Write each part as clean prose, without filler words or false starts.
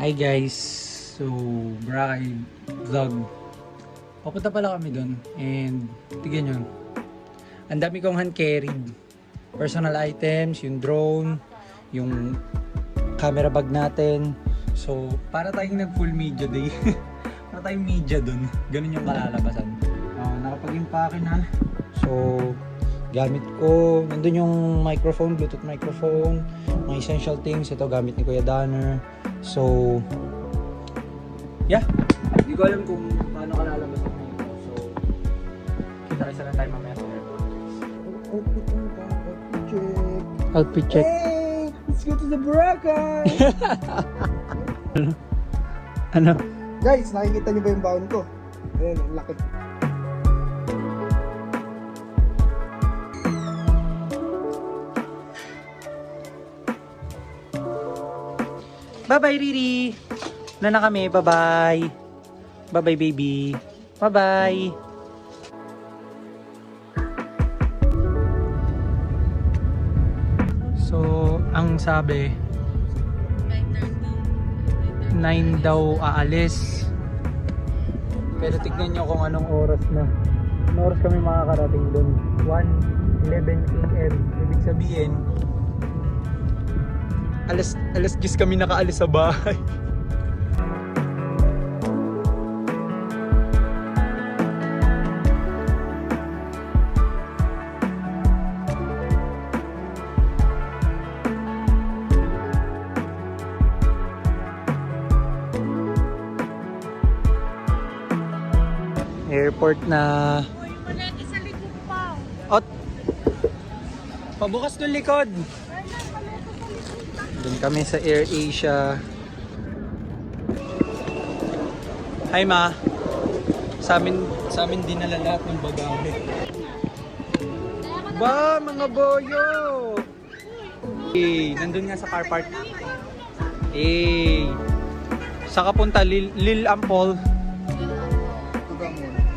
Hi guys! So, Boracay vlog. Papunta pala kami doon and tignan nyo. Ang dami kong hand-carried. Personal items, yung drone, yung camera bag natin. So, para tayong nag-full media day. Para tayong media doon. Ganun yung kalalabasan. Nakapag-impake na. So, gamit ko. Nandun yung microphone, Bluetooth microphone. Mga essential things. Ito gamit ni Kuya Danner. So, yeah. Hindi ko alam kung paano kalalabasan na ito. So, kita-kita lang tayo mamaya sa airport. Outfit check. Hey! Let's go to the Boracay! Ano? Guys, nakikita niyo ba yung baon ko? Ayan, ang laki. Bye-bye, Riri! Wala na kami. Bye-bye. Bye-bye, baby. Bye-bye. So, ang sabi 9 daw aalis. Pero tignan nyo kung anong oras na. Anong oras kami makakarating doon? 1:11 AM. Ibig sabihin alas 10 kami nakaalis sa bahay. Airport na. Uy, wala isa likod pa. Ot. Pabukas ng likod. Doon kami sa Air Asia. Hi ma. Sa amin dinala lahat ng bagahe. Ba, mga boyo. Nandun nga sa car park. Saka punta Lil Ampol.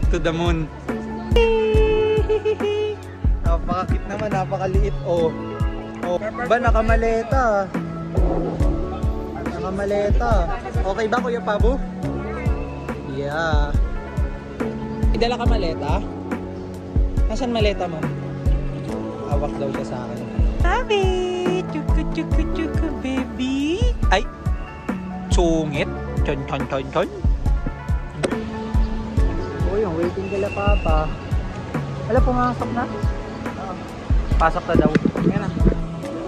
To the moon. Napakakit naman, napakaliit. Oh. Ba, nakamaleta. Nakamaleta. Okay ba, Kuya Pabu? Yeah. Idala ka maleta? Nasaan maleta mo? Hawak daw siya sa akin. Sabi! Chuku chuku chuku baby! Ay! Sungit! Chon chon chon chon! Uy, yung waiting kila Papa. Alam, pumasok na? Pasok na daw. Yan na.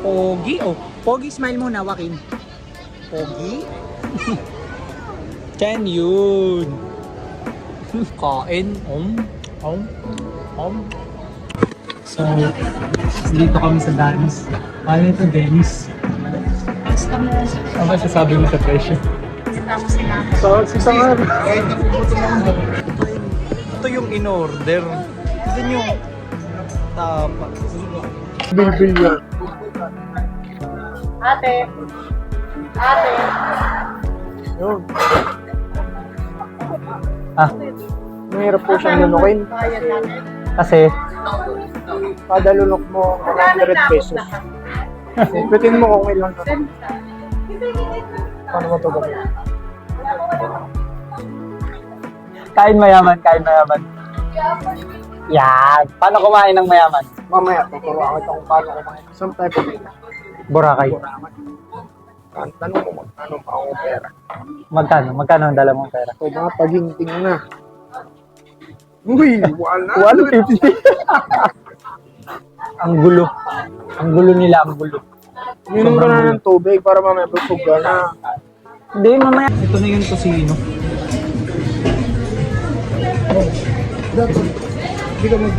Pogi, oh. Pogi, smile muna, Joaquin. Pogi. Can yun. Kain. So, dito kami sa Dennis. Ano ito, Dennis? Ano masasabi mo sa presyo? So, si Sangar. Ito yung in-order. Ito yung tapa. Bilbil yan. Ate. Yun. Ah, Mahirap po siyang lunukin. kasi Kada lunok mo, 100 pesos. Ipitin mo kung ilang ka. Paano mo ito gawin? kain mayaman. Yan. Paano kumain ng mayaman? Mamaya, tuturuan kita kung paano kumain. Some type of Boracay. tanong mo magkano pa ako pera. Magkano ang dala mong pera? So, mga paginting na. Uy, wala. 150. Ang gulo. Ang gulo nila, ang gulo. Minom ka na ng tubig para mamaya busog ka na. Hindi, mamaya. Ito na yung tosino. Hindi ka mag...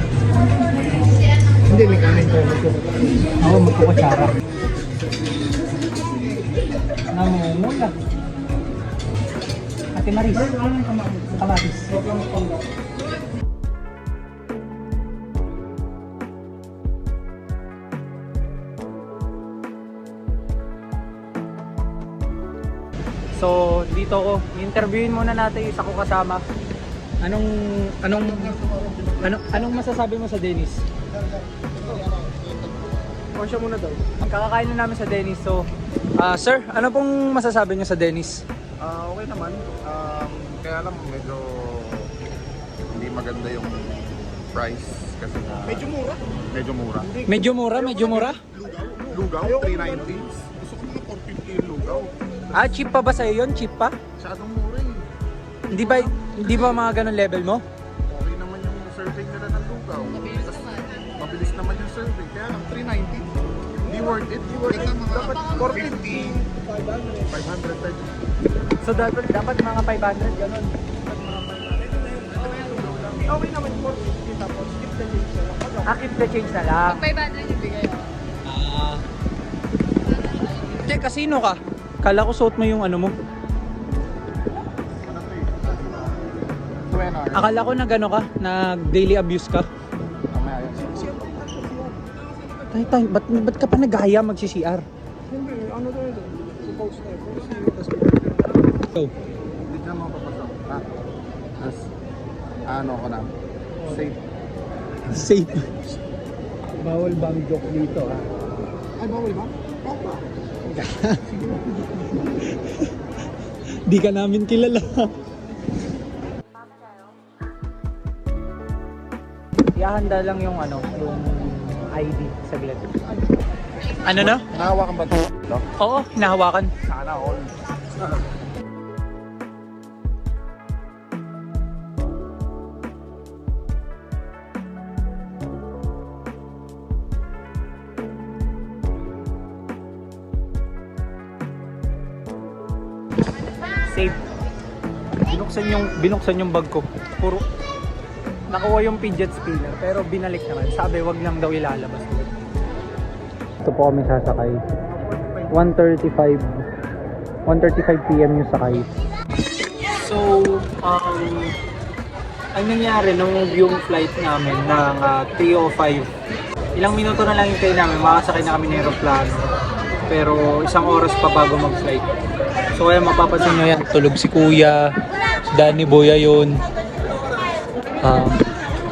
Hindi, may kanin ko. Ako, magkukutsara. Namumula. Ate Maris. Kamatis. So, dito ko, interviewin muna natin yung isa ko kasama. Anong masasabi mo sa Dennis? O muna daw. Kakakain na namin sa Dennis. So, sir, ano pong masasabi niyo sa Dennis? Okay naman. Kaya lang medyo hindi maganda yung price kasi na Medyo mura. medyo mura. Medyo mura, medyo mura. Lugaw, 390. Gusto ko mga 450 yung lugaw. Ah, cheap pa ba sa'yo yun? Cheap pa? Masyadong mura eh. Hindi ba mga ganun level mo? Okay naman yung serving nila ng lugaw. Mabilis naman yung serving. Kaya lang 390. Hindi worth it. Dapat 450. 500 pesos. So dapat mga 500 ganun. Okay naman 450 tapos keep the change na lang. Ah, keep the change na lang. 500 yung bigay. Ah. Che, kasino ka? Kala ko suot mo yung ano mo. Ano to eh? Suena. Akala ko na gano ka, nag daily abuse ka. Mamaya yan. Tay, ba't ka pa nag-aya mag-CCR? Siyempre, ano to ito? Suppose na Go. Hindi ka naman papasok. Ha? As, ano ko na? Safe. Safe. Bawal bang joke dito ha? Ay, bawal ba? Opa. Di ka namin kilala. Ihahanda lang yung ano, yung ID sa gilid. Ano na? Nahawakan ba ito? Oo, hinahawakan. Sana all. Safe. Binuksan yung bag ko. Puro nakuha yung fidget spinner pero binalik naman. Sabi wag lang daw ilalabas. Ito po kami sasakay. 1:35 PM yung sakay. So, ang nangyari nung yung flight namin ng 3:05, ilang minuto na lang hintay namin, makasakay na kami ng aeroplano. Pero isang oras pa bago mag-flight. So kaya mapapansin nyo yan, tulog si Kuya, si Danny Boy yun.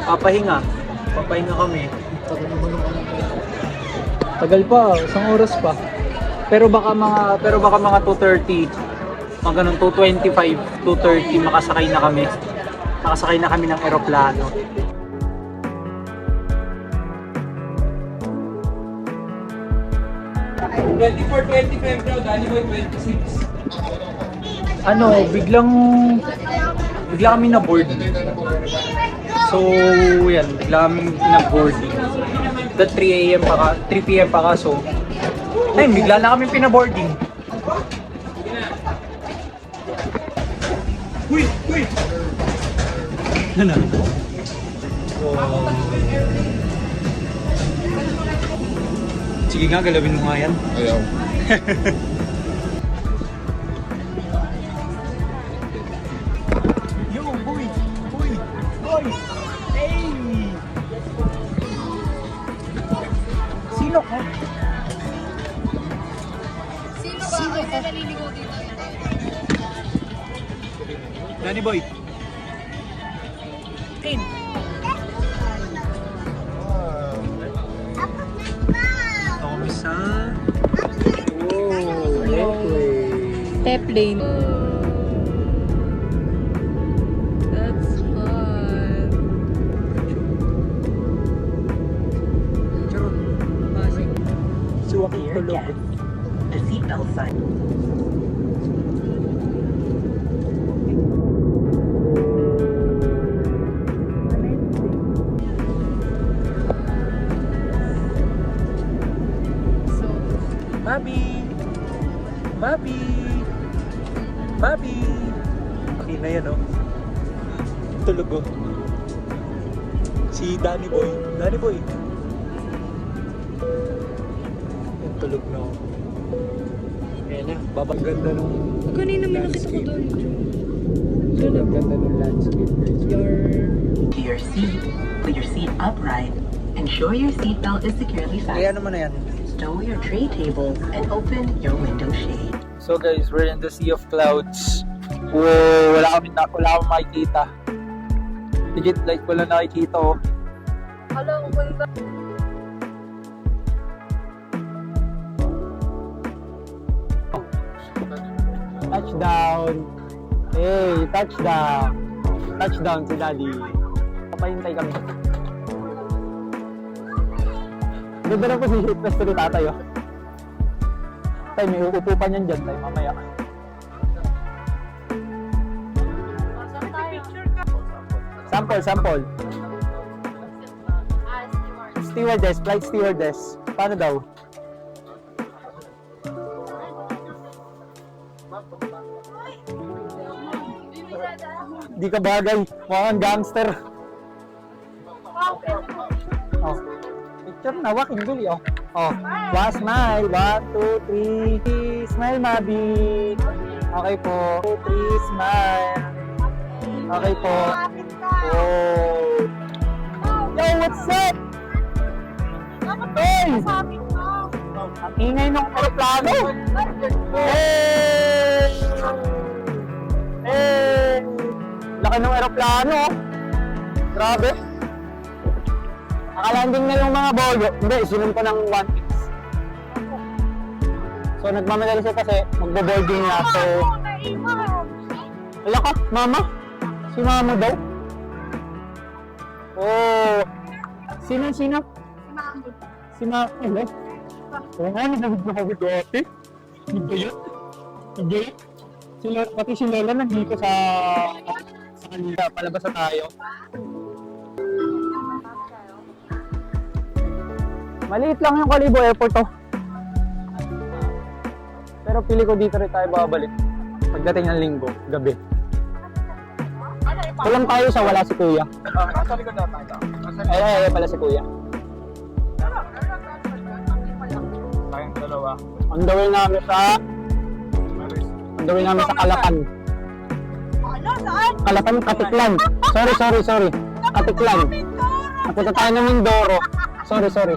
Papahinga kami. Tagal pa, isang oras pa. Pero baka mga 2:30, mga ganun 2:25, 2:30 makasakay na kami. Makasakay na kami ng eroplano. Ano, bigla kami na board. So, yan, bigla kami na board. The 3 PM pa ka, so ayun, bigla na kami pinaboarding. Uy! Ano? Sige nga, galawin mo nga yan. Ayaw. Yo, boy! Hey! Sino ka? Sino ba? Ay, naliligaw dito. Danny Boy. Tin. Tommy sa... Airplane. That's fun. Charot. Pasig. Suwak yung tulog. The seatbelt sign. Bobby! Okay na yan, oh. Tulog, oh. Si Danny Boy. Yung tulog na, oh. Ayan na, babang ganda nung Kanina may nakita ko doon. Babang ganda nung landscape. To your seat, put your seat upright. Ensure your seatbelt is securely Kaya fastened. naman na yan. Stow your tray table and open your window shade. So guys, we're in the sea of clouds. Whoa, wala akong makikita. Legit, like wala nakikita, oh. Alam ko ba? Touchdown. Hey, touchdown. Touchdown si Daddy. Papahintay kami. Ganda na po si pwesto ni tatay, oh. Tay, may uupo pa niyan dyan, tay, mamaya. Sample. Stewardess, flight stewardess. Paano daw? Di ka bagay. Mukhang gangster. Oh. Picture na, waking guli, oh. Oh. Smile. 1, 2, 3. Smile, Mabi. Okay po. 2, 3, smile. Okay po. Oh. Yo, what's up? Hey! Ang ingay ng aeroplano. Hey! Hey! Laki ng aeroplano. Grabe. Nakalanding na yung mga boyo. Hindi, sinun ko ng 1-6. So, nagmamadali siya kasi magbo-boarding na. So, wala ka, mama? Si mama daw? Oh. Sino? Si mama. Hello? Oo nga, nanagot na ako dati. Nagbayat? Pati si Lola nandito sa kanila. Palabas na tayo. Maliit lang yung Kalibo Airport, oh. Pero pili ko dito rin tayo babalik. Pagdating ng linggo, gabi. Kulang tayo sa wala si Kuya. Nasa likod na tayo. Ay, pala si Kuya. Tayong dalawa. On the way namin sa Kalapan. Kalapan, Katiklan. Sorry. Katiklan. Napunta tayo ng Mindoro. Sorry.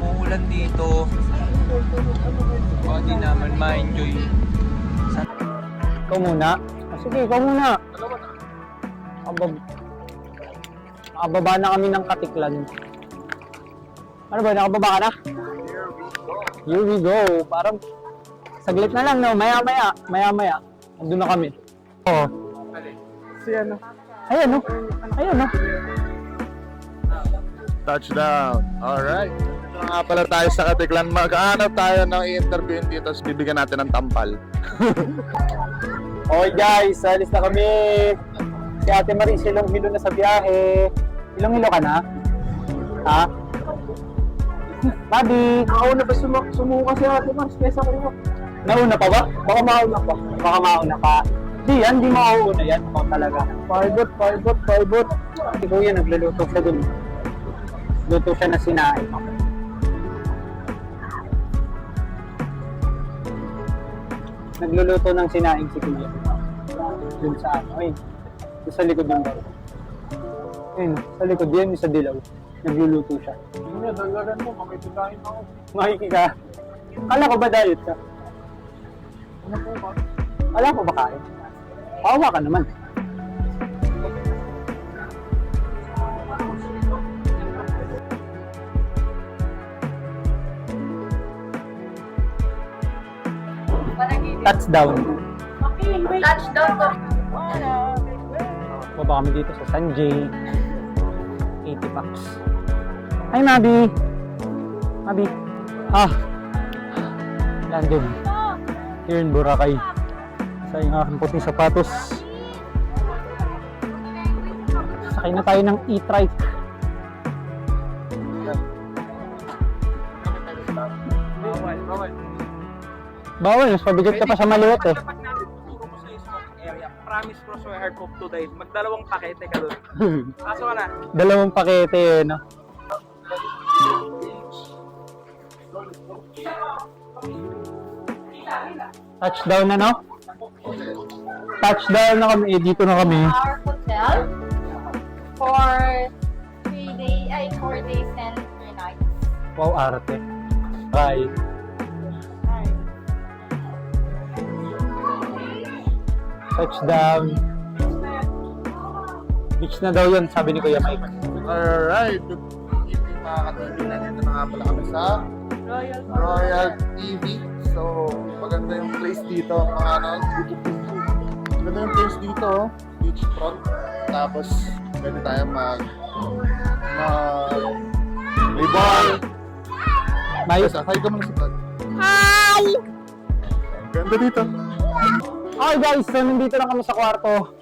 Umuulan dito. O, di naman ma-enjoy. Ikaw muna? Sige, ikaw muna. Nakababa na kami ng Katiklan. Ano ba, nakababa ka na? Here we go. Parang saglit na lang, no? Maya-maya. Andun na kami. Oo. Si ano? Ayan, no? Touchdown. Alright. Ito nga pala tayo sa Katiklan. Mag-aanap tayo ng i-interviewin dito. Tapos bibigyan natin ng tampal. Okay guys, alis na kami. Si Ate Marie, silong-hilo na sa biyahe. Ilong-hilo ka na? Ha? Mabi! Nakauna ba sumuka si Ate Mars? Kesa ko. Nauna pa ba? Baka mauna pa. Di yan, di mauuna yan. Ikaw talaga. Firebot. Si Kuya nagluluto siya dun. Luto siya na sinain. Nagluluto ng sinaing si Kuya. Dun sa ano, ayun. Dun sa likod ng baro. Ayun, sa likod yan, sa dilaw. Nagluluto siya. Hindi, dalagan mo. Makikikain ako. Makikika. Kala ko ba diet ka? Ano po ba? Kala ko ba kain? Kawa ka naman. Touchdown. Touchdown po. Baba kami dito sa Sanjay. 80 bucks. Hi, Mabi. Landon. Here in Boracay. Sa yung aking puting sapatos. Sakay na tayo ng e-trike. Bawal, mas pabigat ka pa sa maliwat eh. Promise ko sa Heart of Today, magdalawang pakete ka doon. Kaso ka na. Dalawang pakete eh, no? Touchdown na, no? Touchdown na kami. Dito na kami. Our hotel for 4 days and 3 nights. Wow, arte. Bye. Touchdown. Beach na daw yun, sabi ni Kuya Mike. Alright, good evening mga ka-TV. Nandito na nga pala kami sa Royal TV. So, maganda yung place dito. Mga ano, maganda yung place dito. Beach front. Tapos, pwede tayo may bar. Mayos. Hi ka muna sa vlog. Hi! Ganda dito. Okay guys, so nandito na kami sa kwarto.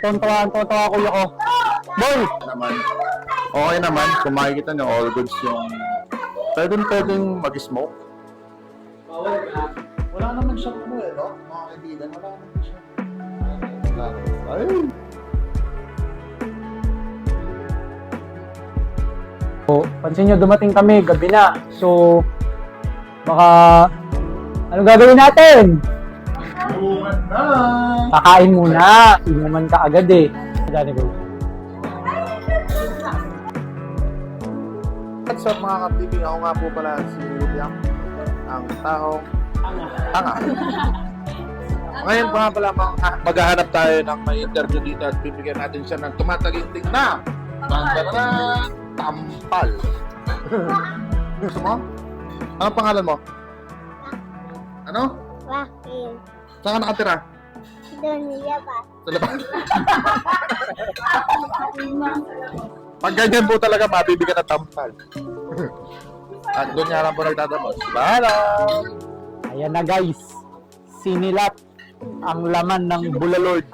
Tontawa kuya ko. Boy! Okay naman, kung makikita nyo, all goods yung pwedeng mag-smoke. Wala naman shop mo eh, no? Mga kaibigan, wala naman shop. Ay! So, pansin nyo, dumating kami, gabi na. So, baka, ano gagawin natin? Buwan na! Kakain muna. Inuman ka agad eh. Dani ko. What's up mga ka-TV? Ako nga po pala si William, ang taong tanga. Ngayon pa nga pala maghahanap tayo ng may interview dito at bibigyan natin siya ng tumataginting na tampal. Gusto mo? Anong pangalan mo? Ano? Joaquin. Saan ka nakatira? Doon niya ba? Sa labas. Pag ganyan po talaga, mabibigyan ng tampal. At doon nga lang po nagtatapos. Bahala! Ayan na guys. Sinilap ang laman ng bulalord.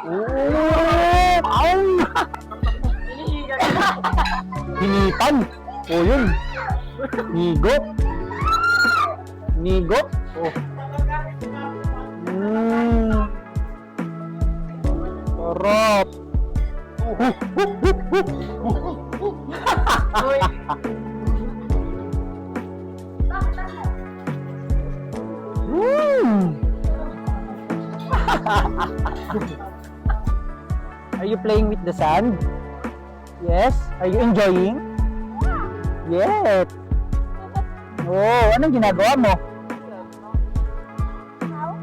Oh! Ow! Hinipan. O yun. Nigo. Nigo. Oh. Sarap. Are you playing with the sand? Yes. Are you enjoying? Yes. Oh, anong ginagawa mo?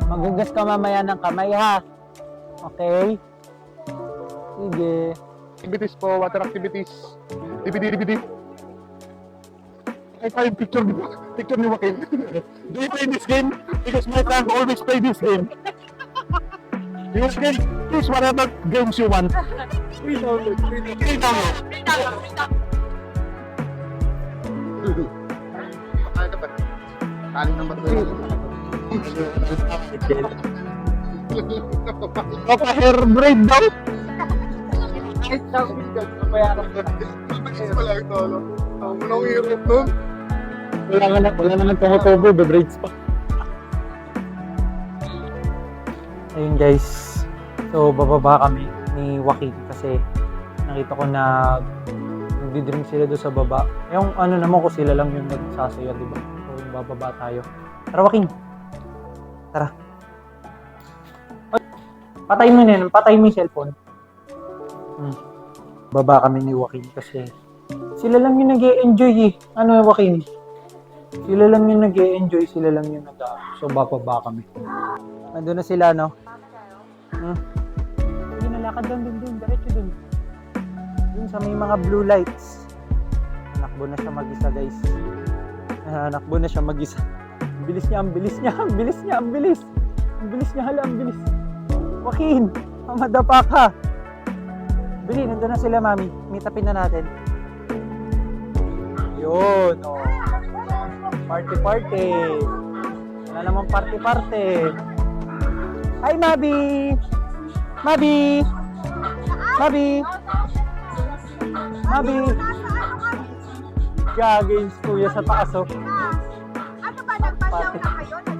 Magugas ka mamaya ng kamay ha. Okay? Sige. Activities po, water activities. DVD. I find picture ni Joaquin. Do you play this game? Because my friend always play this game. You can choose whatever games you want. Free download. Kaling naman ito. Papa-hair braid daw. Wala naman tumutubo, be-braids pa. Ayun guys, so bababa kami ni Joaquin kasi nakita ko na nagdi-drink sila doon sa baba. Yung ano naman ko sila lang yung nagsasaya, di ba? So bababa tayo. Tara Joaquin. Tara. Patay mo na yun, patay mo yung cellphone. Baba kami ni Joaquin kasi sila lang yung nag-e-enjoy eh. Ano Joaquin? Sila lang yung nag-e-enjoy, sila lang yung so bababa kami. Nandun na sila, no? Hindi, nalakad lang dun, diretso dun. Dun sa may mga blue lights. Nakbo na siya mag-isa, guys. Nakbo na siya mag-isa. Ang bilis niya. Hala, ang bilis. Joaquin, madapa ka. Bili, nandun na sila, mami. Meetupin na natin. Yun, oh. Party. Wala namang party. Hi, Mabi! Mabi! Mabi! Mabi! Gagawin kuya sa taas, oh. Ano ba, nagpasaw na kayo?